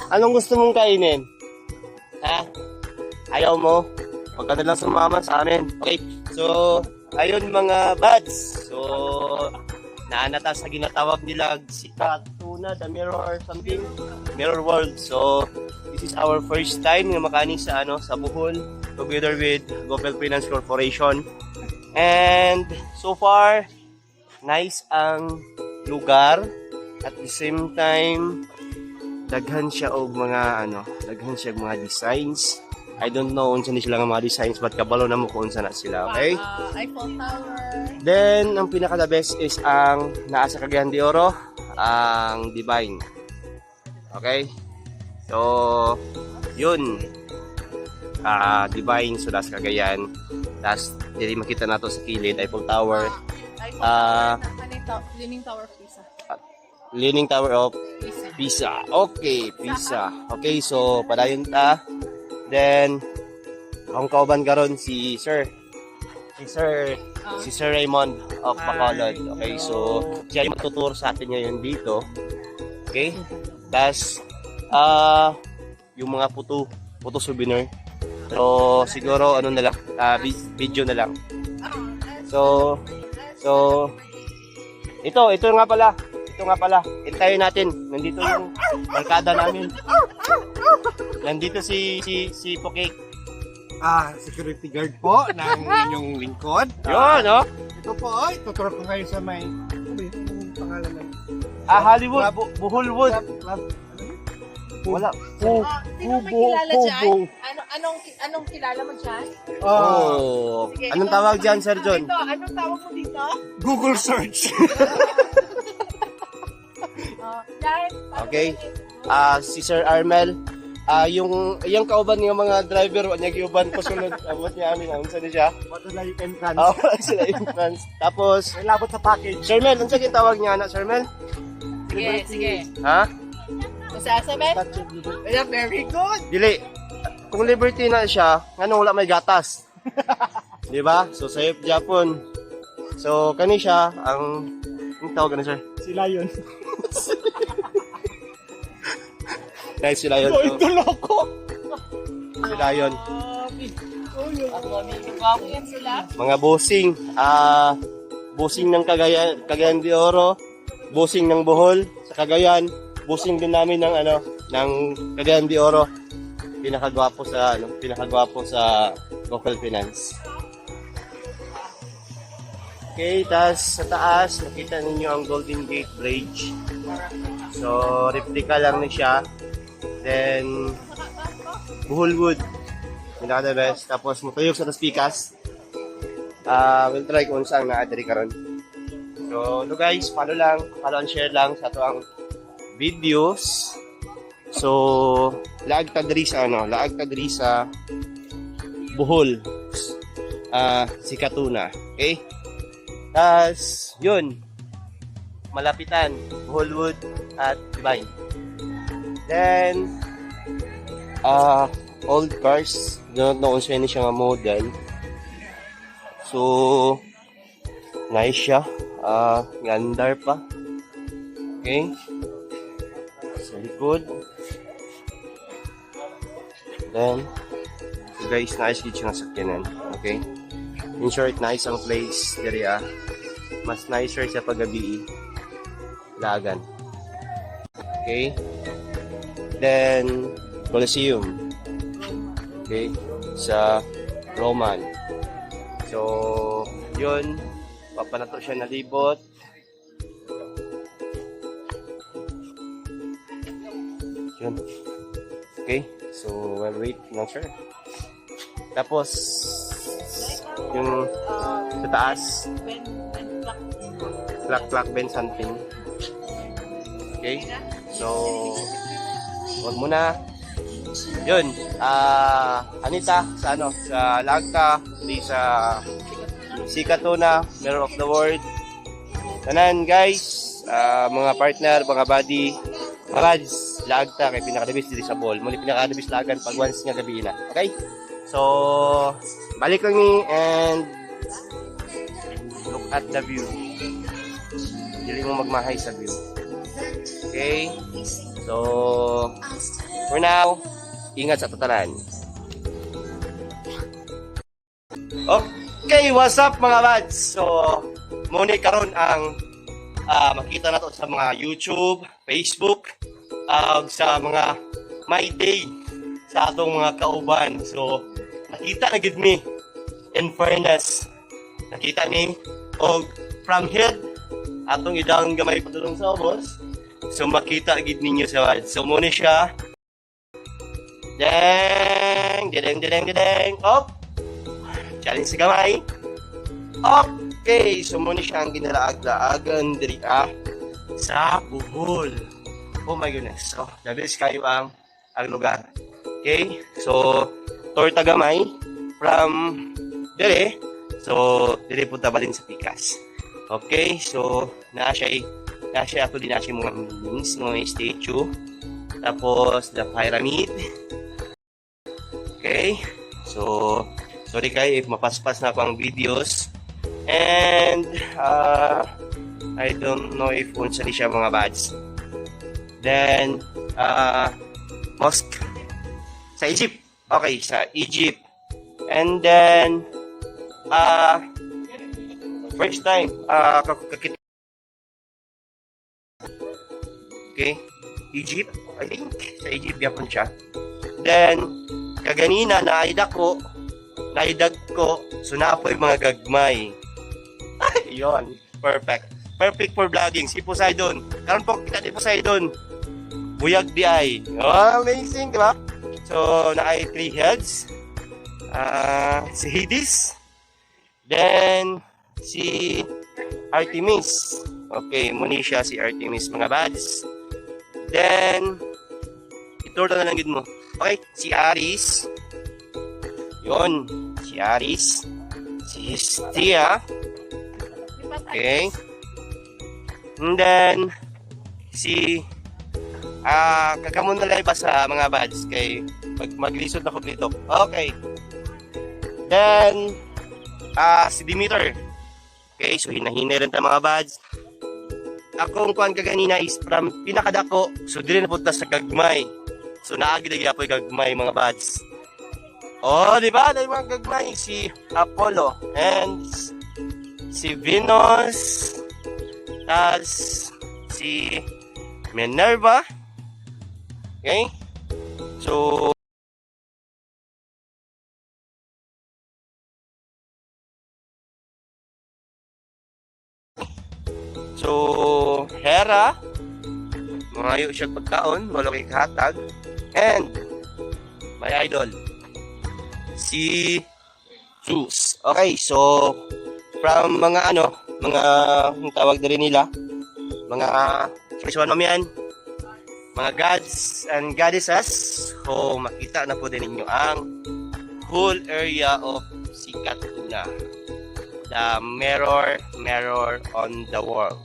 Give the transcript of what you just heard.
Anong gusto mong kainin? Ha? Ayaw mo? Huwag ka na lang sumama sa amin. Okay, so, ayun mga buds. So, naanata sa ginatawag nila si Katuna, the mirror or something. Mirror world. So, this is our first time na makaning sa, sa Bohol, together with Gopel Finance Corporation. And, so far, nice ang lugar. At the same time, daghan siya og mga, daghan siya og mga designs. I don't know unsa ni sila nga mga designs, but kabalo na mo kung unsa na sila, okay? Eiffel Tower. Then, ang pinaka the best is ang naa sa Cagayan de Oro, ang Divine. Okay? So, yun. Divine, so sa Cagayan. Tapos, hindi makita nato sa kilid, Eiffel Tower. Eiffel Tower, Leaning Tower of Pisa. Leaning Tower of Pisa. Okay, Pisa. Okay, so, padayon ta. Then, ang kauban karon si Sir Raymond of Bacolod. Okay, so siya yung matuturo sa atin ngayon dito. Okay? Tas yung mga puto souvenir. So siguro na lang, video na lang. So ito nga pala. Hintayin natin. Nandito yung barkada namin. Nandito si Pokek. Security guard po ng inyong lingkod. Yun, no? Ito po, tuturo ko kayo sa may... Ano yung pangalan na? Hollywood, Boholwood. Wala. Sino may kilala dyan? Anong kilala mo dyan? Sige, anong tawag dyan, Sir John? Ito, anong tawag mo dito? Google search. Okay. Si Sir Armel, yung kauban ng mga driver, niya giuban ko sunod. Abot niya amin, unsa ni siya? Wala na yung entrance. Sila entrance. Tapos, May labot sa package. Sir Mel, unsa yung tawag niya na, Sir Mel? Sige. Ha? Masasabi? Yeah, very good. Dili. Kung liberty na siya, ngano wala may gatas. Di ba? So, sa Japon. So, kani siya, ang tawag na, Sir? Si Lion. Dahil sila yun. Ito loko. Sila yun. Sila? Mga bossing. Bossing ng Cagayan de Oro. Bossing ng Bohol sa Cagayan. Bossing din namin ng ng Cagayan de Oro. Pinakagwapo sa Gopel Finance. Okay, tas sa taas nakita ninyo ang Golden Gate Bridge. So, replica lang ni siya. Then, Boholwood. Pinaka the best. Tapos, mutuyog sa taspikas. We'll try kung saan na-adri karon. So, guys, follow and share lang sa ito ang videos. So, laag ta diri sa Bohol. Si Katuna. Okay? Tas, yun. Malapitan, Boholwood at Divine. Then, old cars. Don't know kung saan siya nga model. So, nice siya. Gandar pa. Okay. Sa likod. Then, so guys, nice dito siya nga sakyanan. Okay. In short, nice ang place. Diri mas nicer siya paggabi. Lagan. Okay. Then, Colosseum. Okay. Sa Roman. So, yun. Papanato siya na libot. Yun. Okay. So, we'll wait. Not sure. Tapos, yung sa taas. Clock Ben something. Okay. So, huwag muna. Yun. Anita, sa Lagta, sa Katuna, Mirror of the World. Tanan, guys. Mga partner, mga buddy. Mga buds, Lagta, kay pinakadabis dito sa ball. Muli pinakadabis lagan pag once nga gabi na. Okay? So, balik lang ni and look at the view. Hindi mo magmahay sa view. Okay? So, For now, ingat sa tatanan. Okay, what's up mga bads? So, muna karon ang makita na to sa mga YouTube, Facebook, sa mga My Day, sa atong mga kauban. So, nakita na gid mi, in fairness, nakita ni, o from head, atong idang gamay patulong sa ubos. So, makita gid ninyo sa bads. So, muna siya, dang, dang, dang, dang, op, challenge sa gamay. Okay, so muna siya ang ginalaag-laagan diri sa Bohol. Oh my goodness. So, labis kayo ang lugar. Okay? So, torta gamay from dire. So, dire punta balin sa Pikas. Okay? So, naa siya ako din na siya mga meanings, mga statue. Tapos, the pyramid. Okay? So, sorry kayo if mapaspas na ako ang videos. And, I don't know if unsa ni siya mga bads. Then, mosque sa Egypt. Okay, sa Egypt. And then, first time, kakita. Okay, Egypt, I think. Sa Egypt, yapon siya. Then, kaganina, naidag ko, so naapoy mga gagmay. Ay, yun. Perfect. Perfect for vlogging. Si Poseidon. Karon po kita ni Poseidon. Buyag di ay. Oh, amazing, di ba? So, na-ay 3 heads. Si Hades. Then, si Artemis. Okay, muni siya si Artemis, mga bads. Then, iturto na lang gid mo. Okay, si Aris. Yun. Si Aris. Si Hestia. Okay. And then, si kakamon na lang ba sa mga bads kay maglisod na ko dito. Okay. Then, si Demeter. Okay, so hinahinay rin ta mga bads. Akong kuan kaganina is from pinakadako, so dili na punta sa gagmay. So naagid gyapon gagmay mga bads. Oh, di ba? Dahil mga gagmay si Apollo and si Venus, tas si Minerva. Okay? So, Hera, mangayo siya pagkaon, wala kay kahatag. And, my idol, si Zeus. Okay, so, from mga ang tawag na rin nila, mga mga gods and goddesses. So, makita na po din ninyo ang whole area of Sikatuna, the mirror on the world.